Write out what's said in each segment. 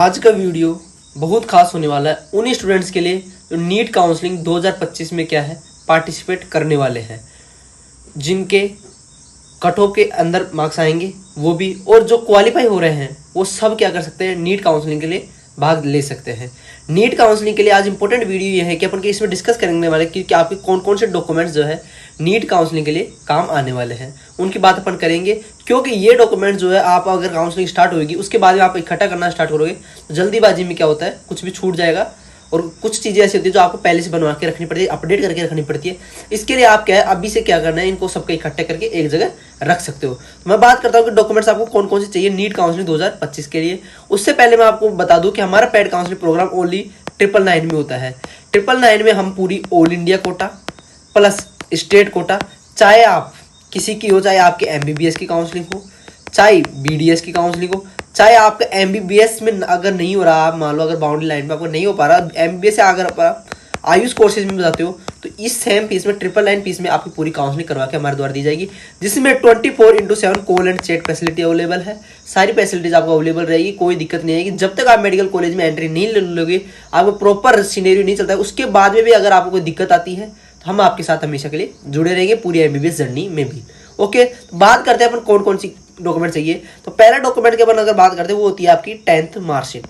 आज का वीडियो बहुत खास होने वाला है उन स्टूडेंट्स के लिए जो नीट काउंसलिंग 2025 में क्या है पार्टिसिपेट करने वाले हैं, जिनके कट ऑफ के अंदर मार्क्स आएंगे वो भी, और जो क्वालिफाई हो रहे हैं वो सब क्या कर सकते हैं, नीट काउंसलिंग के लिए भाग ले सकते हैं। नीट काउंसलिंग के लिए आज इंपॉर्टेंट वीडियो ये है कि अपन के इसमें डिस्कस करने वाले कि आपके कौन कौन से डॉक्यूमेंट्स जो है नीट काउंसलिंग के लिए काम आने वाले हैं, उनकी बात अपन करेंगे। क्योंकि ये डॉक्यूमेंट जो है आप अगर काउंसलिंग स्टार्ट होगी उसके बाद में आप इकट्ठा करना स्टार्ट करोगे तो जल्दीबाजी में क्या होता है, कुछ भी छूट जाएगा और कुछ चीज़ें ऐसी होती है जो आपको पहले से बनवा के रखनी पड़ती है, अपडेट करके रखनी पड़ती है। इसके लिए आप क्या है, अभी से क्या करना है, इनको सबको इकट्ठे करके एक जगह रख सकते हो। तो मैं बात करता हूँ कि डॉक्यूमेंट्स आपको कौन कौन से चाहिए नीट काउंसलिंग 2025 के लिए। उससे पहले मैं आपको बता दूं कि हमारा पेड काउंसलिंग प्रोग्राम ओनली 999 में होता है। 999 में हम पूरी all India quota plus state quota, चाहे आप किसी की हो, चाहे आपके MBBS की काउंसलिंग हो, चाहे BDS की काउंसलिंग हो, चाहे आपका MBBS में अगर नहीं हो रहा, आप मान लो अगर बाउंड्री लाइन में आपको नहीं हो पा रहा, MBBS से अगर आप आयुष कोर्सेज में जाते हो तो इस सेम फीस में 999 फीस में आपकी पूरी काउंसलिंग करवा के हमारे द्वारा दी जाएगी, जिसमें 24/7 call and chat facility available है। सारी फैसिलिटीज आपको अवेलेबल रहेगी, कोई दिक्कत नहीं आएगी। जब तक आप मेडिकल कॉलेज में एंट्री नहीं ले लोगे, आपको प्रॉपर सीनेरियो नहीं चलता है, उसके बाद में भी अगर आपको कोई दिक्कत आती है तो हम आपके साथ हमेशा के लिए जुड़े रहेंगे पूरी MBBS जर्नी में भी। ओके, बात करते हैं अपन कौन कौन सी डॉक्यूमेंट चाहिए। तो पहला डॉक्यूमेंट की अपन अगर बात करते हैं वो होती है आपकी 10th मार्कशीट।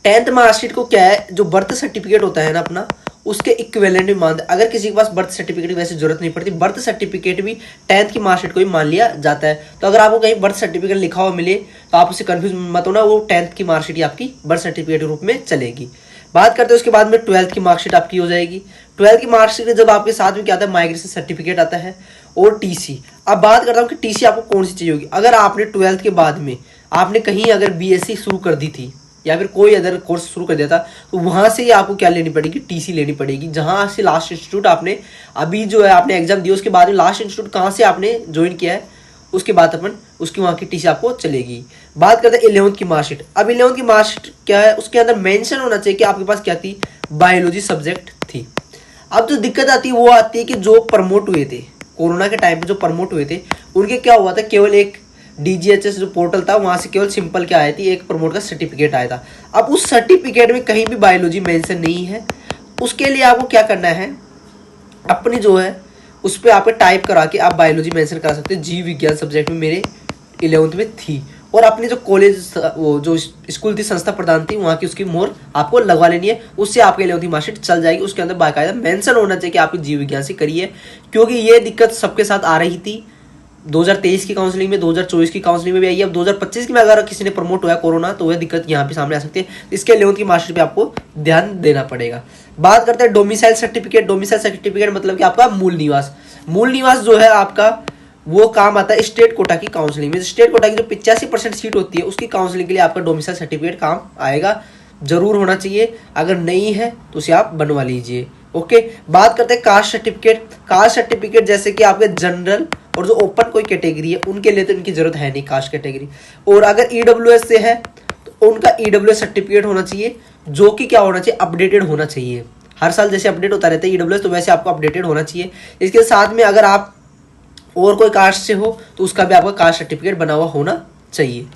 10th मार्कशीट को क्या है, जो बर्थ सर्टिफिकेट होता है ना अपना, उसके इक्विवेलेंट भी मान, अगर किसी के पास बर्थ सर्टिफिकेट की वैसे जरूरत नहीं पड़ती, बर्थ सर्टिफिकेट भी 10th की मार्कशीट को ही मान लिया जाता है। तो अगर आपको कहीं बर्थ सर्टिफिकेट लिखा हुआ मिले तो आप उससे कंफ्यूज मत होना, वो 10th की मार्कशीट ही आपकी बर्थ सर्टिफिकेट के रूप में चलेगी। बात करते हैं उसके बाद में 12th की मार्कशीट आपकी हो जाएगी। 12th की मार्कशीट जब आपके साथ में क्या आता है, माइग्रेशन सर्टिफिकेट आता है और TC। अब बात करता हूँ कि TC आपको कौन सी चाहिए होगी। अगर आपने 12th के बाद में आपने कहीं अगर BSc शुरू कर दी थी या फिर कोई अदर कोर्स शुरू कर दिया था तो वहां से ही आपको क्या लेनी पड़ेगी, TC लेनी पड़ेगी। जहां से लास्ट इंस्टीट्यूट आपने अभी जो है आपने एग्जाम दिया, उसके बाद में लास्ट इंस्टीट्यूट कहाँ से आपने ज्वाइन किया है, उसके बाद अपन उसकी वहाँ की TC आपको चलेगी। बात करते हैं 11th की मार्कशीट। अब 11th की मार्कशीट क्या है, उसके अंदर मेंशन होना चाहिए कि आपके पास क्या थी, बायोलॉजी सब्जेक्ट थी। अब जो दिक्कत आती है वो आती है कि जो प्रमोट हुए थे कोरोना के टाइम पे, जो प्रमोट हुए थे उनके क्या हुआ था, केवल एक DGHS जो पोर्टल था वहां से केवल सिंपल क्या आया थी, एक प्रमोट का सर्टिफिकेट आया था। अब उस सर्टिफिकेट में कहीं भी बायोलॉजी मेंशन नहीं है। उसके लिए आपको क्या करना है, अपनी जो है उस पर आप टाइप करा के आप बायोलॉजी मेंशन करा सकते हो, जीव विज्ञान सब्जेक्ट में मेरे 11th में थी, और अपनी जो कॉलेज वो जो स्कूल थी, संस्था प्रदान थी, वहाँ की उसकी मोहर आपको लगवा लेनी है। उससे आपके 11th की मार्कशीट चल जाएगी। उसके अंदर बाकायदा मेंशन होना चाहिए कि आपकी जीव विज्ञान से करी है, क्योंकि ये दिक्कत सबके साथ आ रही थी 2023 की काउंसलिंग में, 2024 की काउंसलिंग में भी आई है। अब 2025 की में अगर किसी ने प्रमोट हुआ कोरोना तो वह दिक्कत यहाँ पे सामने आ सकती है। इसके 11th की मार्कशीट पे आपको ध्यान देना पड़ेगा। बात करते हैं डोमिसाइल सर्टिफिकेट। डोमिसाइल सर्टिफिकेट मतलब कि आपका मूल निवास। मूल निवास जो है आपका वो काम आता है स्टेट कोटा की काउंसलिंग में। स्टेट कोटा की जो 85% सीट होती है उसकी काउंसलिंग के लिए आपका डोमिसाइल सर्टिफिकेट काम आएगा, जरूर होना चाहिए। अगर नहीं है तो उसे आप बनवा लीजिए। ओके, बात करते हैं कास्ट सर्टिफिकेट। कास्ट सर्टिफिकेट जैसे कि आपके जनरल और जो ओपन कोई कैटेगरी है उनके लिए तो इनकी जरूरत है नहीं कास्ट कैटेगरी, और अगर EWS से है तो उनका EWS सर्टिफिकेट होना चाहिए, जो कि क्या होना चाहिए, अपडेटेड होना चाहिए। हर साल जैसे अपडेट होता रहता है EWS, तो वैसे आपको अपडेटेड होना चाहिए। इसके साथ में अगर आप और कोई कास्ट से हो तो उसका भी आपका कास्ट सर्टिफिकेट बना हुआ होना चाहिए।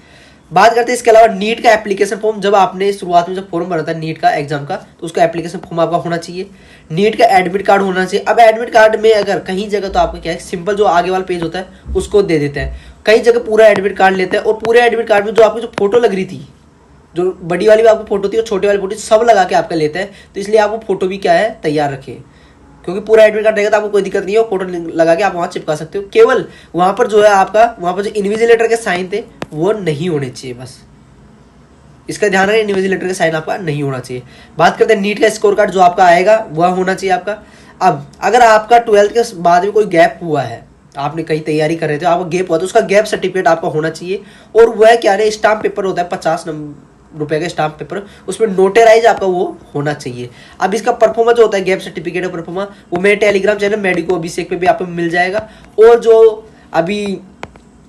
बात करते हैं इसके अलावा नीट का एप्लीकेशन फॉर्म। जब आपने शुरुआत में जब फॉर्म बना था नीट का एग्जाम का तो उसका एप्लीकेशन फॉर्म आपका होना चाहिए। नीट का एडमिट कार्ड होना चाहिए। अब एडमिट कार्ड में अगर कहीं जगह तो आपका क्या है, सिंपल जो आगे वाला पेज होता है उसको दे देते हैं, कई जगह पूरा एडमिट कार्ड लेते हैं, और पूरे एडमिट कार्ड में जो आपकी जो फोटो लग रही थी, जो बड़ी वाली भी आपको फोटो थी और छोटी वाली फोटो सब लगा के आपका लेते हैं। तो इसलिए आप वो फोटो भी क्या है तैयार रखिए, क्योंकि पूरा एडमिट कार्ड रहेगा तो आपको कोई दिक्कत नहीं है, फोटो लगा के आप वहाँ चिपका सकते हो। केवल वहाँ पर जो है आपका वहाँ पर जो इन्विजिलेटर के साइन थे वो नहीं होने चाहिए, बस इसका ध्यान रखें, इन्विजिलेटर के साइन आपका नहीं होना चाहिए। बात करते हैं नीट का स्कोर कार्ड जो आपका आएगा वह होना चाहिए आपका। अब अगर आपका 12th के बाद में कोई गैप हुआ है, आपने कहीं तैयारी कर रहे थे, आपको गैप हुआ तो उसका गैप सर्टिफिकेट आपका होना चाहिए। और वह क्या है, स्टाम्प पेपर होता है 50 रुपए का स्टाम्प पेपर, उसमें नोटराइज आपका वो होना चाहिए। अब इसका परफॉर्मा जो होता है, गैप सर्टिफिकेट का परफॉर्मा, वो मेरे टेलीग्राम चैनल मेडिको अभिषेक पे भी आपको मिल जाएगा। और जो अभी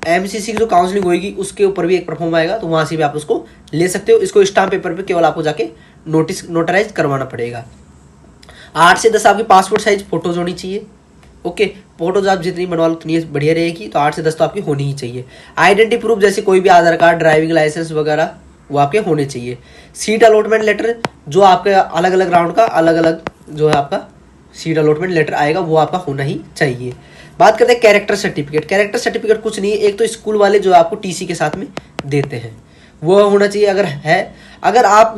MCC की जो काउंसलिंग होगी उसके ऊपर भी एक परफॉर्म आएगा, तो वहां से भी आप उसको ले सकते हो। इसको स्टाम्प पेपर पे केवल आपको जाके नोटराइज करवाना पड़ेगा। 8 से 10 आपकी पासपोर्ट साइज फोटोज होनी चाहिए। ओके, फोटोज आप जितनी बनवा लो उतनी बढ़िया रहेगी। तो 8 से 10 तो आपकी होनी ही चाहिए। आइडेंटिटी प्रूफ जैसे कोई भी आधार कार्ड, ड्राइविंग लाइसेंस वगैरह वो आपके होने चाहिए। सीट अलॉटमेंट लेटर जो आपके अलग अलग राउंड का अलग अलग जो है आपका सीट अलॉटमेंट लेटर आएगा वो आपका होना ही चाहिए। बात करते हैं कैरेक्टर सर्टिफिकेट। कैरेक्टर सर्टिफिकेट कुछ नहीं है, एक तो स्कूल वाले जो आपको टीसी के साथ में देते हैं वो होना चाहिए अगर है। अगर आप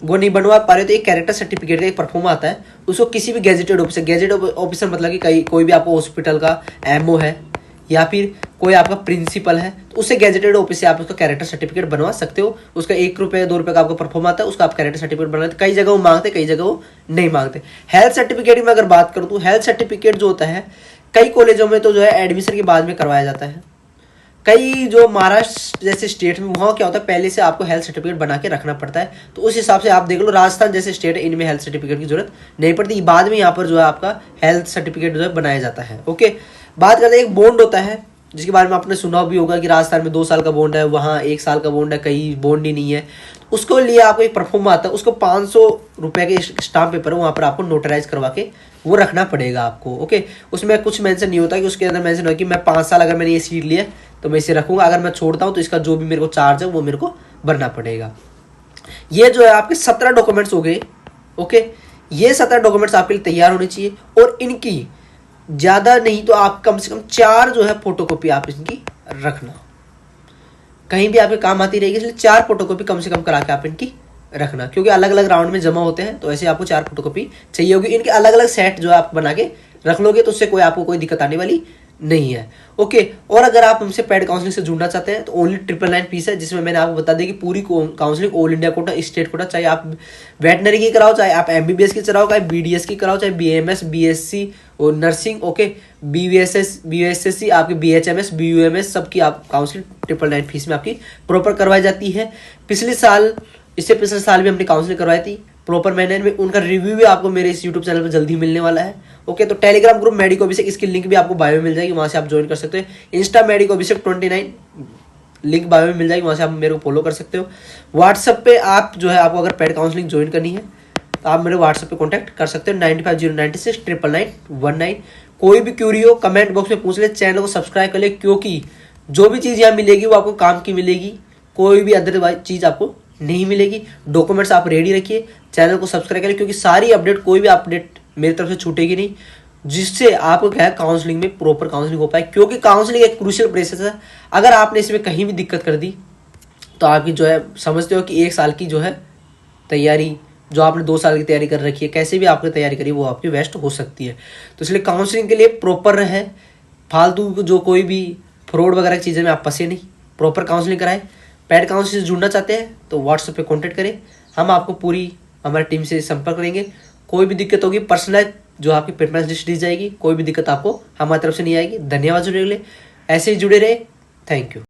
वो नहीं बनवा पा रहे तो एक कैरेक्टर सर्टिफिकेट का एक परफॉर्म आता है, उसको किसी भी गेजेटेड ऑफिसर, गेजेटेड ऑफिसर मतलब कि कोई भी आपको हॉस्पिटल का एमओ है या फिर कोई आपका प्रिंसिपल है तो उससे गेजेटेड ऑफिस से आप उसका कैरेक्टर सर्टिफिकेट बनवा सकते हो। उसका 1 रुपये 2 रुपये का आपका परफॉर्म आता है, उसका आप कैरेक्टर सर्टिफिकेट बनाते। कई जगह वो मांगते, कई जगह वो नहीं मांगते। हेल्थ सर्टिफिकेट में अगर बात करूँ तो हेल्थ सर्टिफिकेट जो होता है कई कॉलेजों में तो जो है एडमिशन के बाद में करवाया जाता है। कई जो महाराष्ट्र जैसे स्टेट में वहाँ क्या होता है पहले से आपको हेल्थ सर्टिफिकेट बना के रखना पड़ता है, तो उस हिसाब से आप देख लो राजस्थान जैसे स्टेट है इनमें हेल्थ सर्टिफिकेट की जरूरत नहीं पड़ती, बाद में यहाँ पर जो है आपका हेल्थ सर्टिफिकेट जो है बनाया जाता है। ओके, बात करते हैं एक बॉन्ड होता है जिसके बारे में आपने सुना भी होगा कि राजस्थान में 2 साल का बॉन्ड है, वहाँ 1 साल का बॉन्ड है, कहीं बॉन्ड ही नहीं है। उसको लिए आपको एक परफॉर्म आता है, उसको 500 रुपये के स्टाम्प पेपर है वहाँ पर आपको नोटराइज करवा के वो रखना पड़ेगा आपको। ओके, उसमें कुछ मेंशन नहीं होता कि उसके अंदर मेंशन हो कि मैं 5 साल अगर मैंने ये सीट लिया तो मैं इसे रखूंगा, अगर मैं छोड़ता हूँ तो इसका जो भी मेरे को चार्ज है वो मेरे को भरना पड़ेगा। ये जो है आपके 17 डॉक्यूमेंट्स हो गए। ओके, ये 17 डॉक्यूमेंट्स आपके लिए तैयार होने चाहिए और इनकी ज़्यादा नहीं तो आप कम से कम 4 जो है फोटोकॉपी आप इनकी रखना, कहीं भी आपके काम आती रहेगी, इसलिए 4 फोटोकॉपी कम से कम करा के आप इनकी रखना, क्योंकि अलग अलग राउंड में जमा होते हैं तो ऐसे आपको 4 फोटोकॉपी चाहिए होगी। इनके अलग अलग सेट जो है आप बना के रख लोगे तो उससे आपको कोई दिक्कत आने वाली नहीं है। ओके, और अगर आप हमसे पेड काउंसलिंग से जुड़ना चाहते हैं तो ओनली 999 फीस है, जिसमें मैंने आपको बता दिया कि पूरी counselling all India quota, state quota, चाहे आप वेटनरी की कराओ, चाहे आप MBBS की कराओ, चाहे BDS की कराओ, चाहे BMS BSc और नर्सिंग, ओके, BSSC आपकी BHMS BUMS सबकी आप काउंसलिंग 999 फीस में आपकी प्रॉपर करवाई जाती है। पिछले साल भी हमने काउंसलिंग करवाई थी प्रॉपर मैनर में, उनका रिव्यू भी आपको मेरे इस यूट्यूब चैनल पर जल्दी मिलने वाला है। ओके, तो टेलीग्राम ग्रुप मेडिको अभिषेक, इसकी लिंक भी आपको बायो में मिल जाएगी, वहाँ से आप ज्वाइन कर सकते हो। इंस्टा मेडिको अभिषेक 29 लिंक बायो में मिल जाएगी, वहाँ से आप मेरे को फॉलो कर सकते हो। व्हाट्सएप पे आप जो है आपको अगर पेड काउंसलिंग ज्वाइन करनी है तो आप मेरे व्हाट्सएप पे कॉन्टैक्ट कर सकते हो 9509699919। कोई भी क्यूरी हो कमेंट बॉक्स में पूछ ले, चैनल को सब्सक्राइब कर ले, क्योंकि जो भी चीज़ यहाँ मिलेगी वो आपको काम की मिलेगी, कोई भी अदरवाइज चीज़ आपको नहीं मिलेगी। डॉक्यूमेंट्स आप रेडी रखिए, चैनल को सब्सक्राइब करें, क्योंकि सारी अपडेट, कोई भी अपडेट मेरी तरफ से छूटेगी नहीं, जिससे आपको क्या है काउंसलिंग में प्रॉपर काउंसलिंग हो पाए, क्योंकि काउंसलिंग एक क्रूशियल प्रोसेस है। अगर आपने इसमें कहीं भी दिक्कत कर दी तो आपकी जो है समझते हो कि 1 साल की जो है तैयारी, जो आपने 2 साल की तैयारी कर रखी है, कैसे भी आपने तैयारी करी वो आपकी वेस्ट हो सकती है। तो इसलिए काउंसलिंग के लिए प्रॉपर रहे, फालतू जो कोई भी फ्रॉड वगैरह की चीज़ें में आप फंसे नहीं, प्रॉपर काउंसलिंग कराएं। पेड काउंसलिंग से जुड़ना चाहते हैं तो व्हाट्सएप पे कांटेक्ट करें, हम आपको पूरी हमारी टीम से संपर्क करेंगे। कोई भी दिक्कत होगी पर्सनलाइज जो आपकी प्रेफरेंस लिस्ट दी जाएगी, कोई भी दिक्कत आपको हमारी तरफ से नहीं आएगी। धन्यवाद जुड़ने के लिए, ऐसे ही जुड़े रहे, थैंक यू।